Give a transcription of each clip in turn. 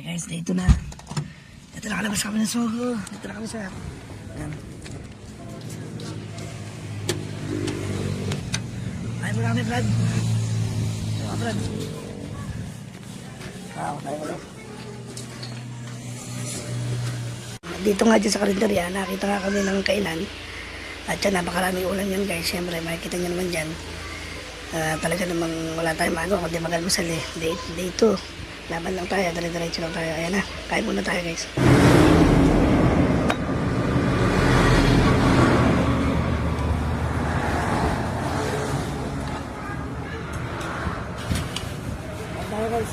guys, dito na. Dito na kalabas kami ng Sogo. Dito na kami sa... Ayan. Ay mo kami, Brad. Ito ka, Brad. Wow, tayo ulit. Dito nga dyan sa karinderya, nakita nga kami ng kainan. At yan, napakaraming ulam yan guys. Siyempre, makikita nyo naman dyan. Talaga namang wala tayong magawa kundi mag-almusal eh. Day 2. Laban lang tayo, dire-diretso lang tayo. Ayan na, kain muna tayo guys. Kain tayo guys.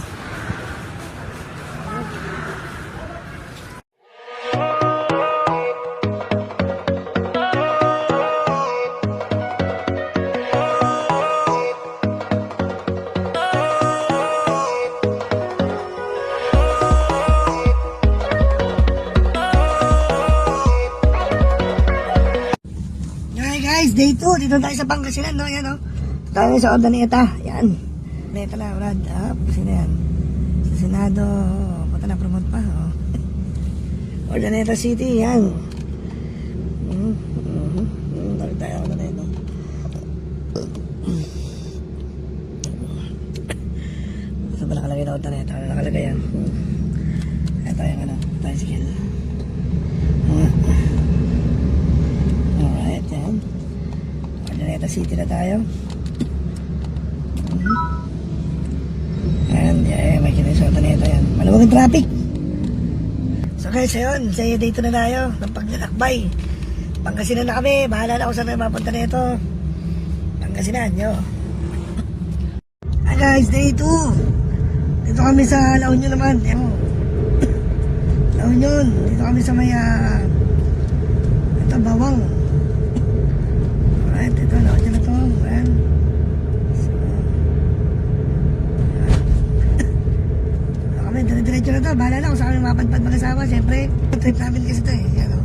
Guys, day 2. Dito tayo sa Pangasinan, no? Yan, no? Tayo sa Ordaneta. Yan. Ordaneta na, Brad. Sino yan? Sa Senado. Punta na, promote pa. Ordaneta City, yan. Tayo tayo, Ordaneta. Ito pa nakalagay na Ordaneta. Ano nakalagay yan? Ito yung ano, tricycle. Alright, yan. Ordaneta City na tayo. And may kinay sa Ordaneta yan. Maluwag ang traffic. So guys, ayun. Say dito na tayo. Ng paglalakbay. Pangasinan na kami. Bahala na kung saan na mapunta na ito. Pangasinan, yo. Hi guys, day 2. Dito kami sa La Union naman. Yan mo. La Union. Dito kami sa may ito, Bawang. Alright, ito, laot nyo na ito. Ayan. So, kami, dire-diretso na ito. Bahala na kung saan kami mapadpad mag-asawa. Siyempre, trip namin kasi ito eh. Yan o.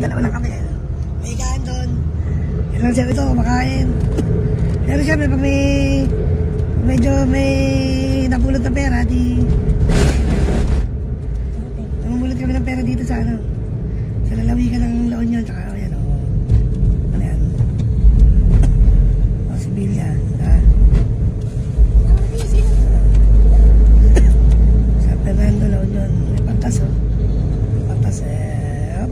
Dalawa lang kami. May higaan doon. Yan lang siyempre ito, kumakain. Pero siyempre, pag medyo may napulot na pera, di namumulot kami ng pera dito sa ano. Sa lalawigan ng La Union. Tsaka, ayan o. Sibilya. Sa Fernando, La Union. May pantas, oh. May pantas, yeah.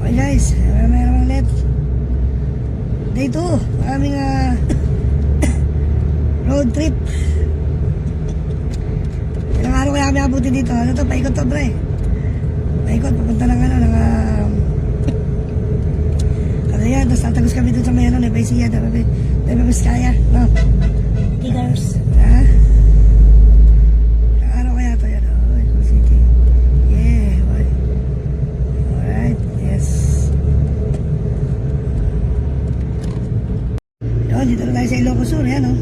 Okay guys, meron ulit. Day 2. Maraming road trip. Ilang araw kaya kami abutin dito. Ano to? Paikot to, bre. Paikot. Papunta lang ano. Ano yan? Tapos tatagos kami dun sa may ano. Nebaisiya. Nebaisiya. No? Tigers. Ha? Ilang araw kaya to yan. Oh, Icon City. Yeah. Boy. Alright. Yes. Yun. Dito na tayo sa Ilocos Sur. Yan, oh.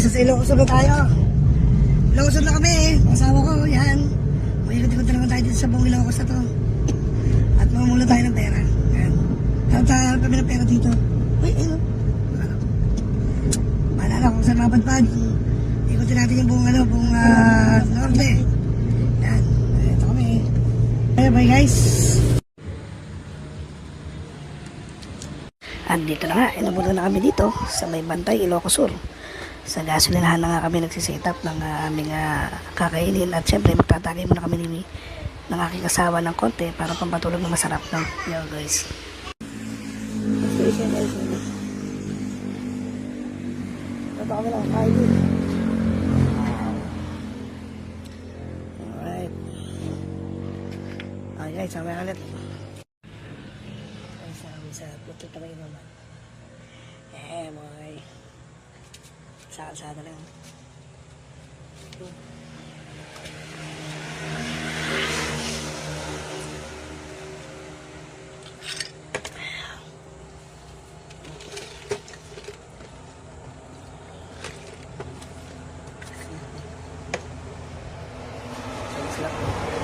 Sa Ilocos na tayo. Ilocos na kami eh. Asawa ko, yan. Maikot-ikot na naman tayo dito sa buong Ilocos na to. At mamula tayo ng pera. Yan. Harap kami ng pera dito. Uy, ayun. Maalala kung saan mapadpad. Ikotin natin yung buong norte. Yan. Ito kami eh. Bye guys. At dito na nga. Inabunan na kami dito sa may Bantay, Ilocos Sur. Sa gasolinahan na nga kami nagsiset up ng aming kakainin at syempre magtatagay muna kami ng aking kasawa ng konti para pampatulog na masarap, no? Yo guys. Station guys. Ito kami lang kain din. Alright. Okay guys, samay ulit. Ay sabi sa puto pa kayo naman. Boy. Saan lang. lang.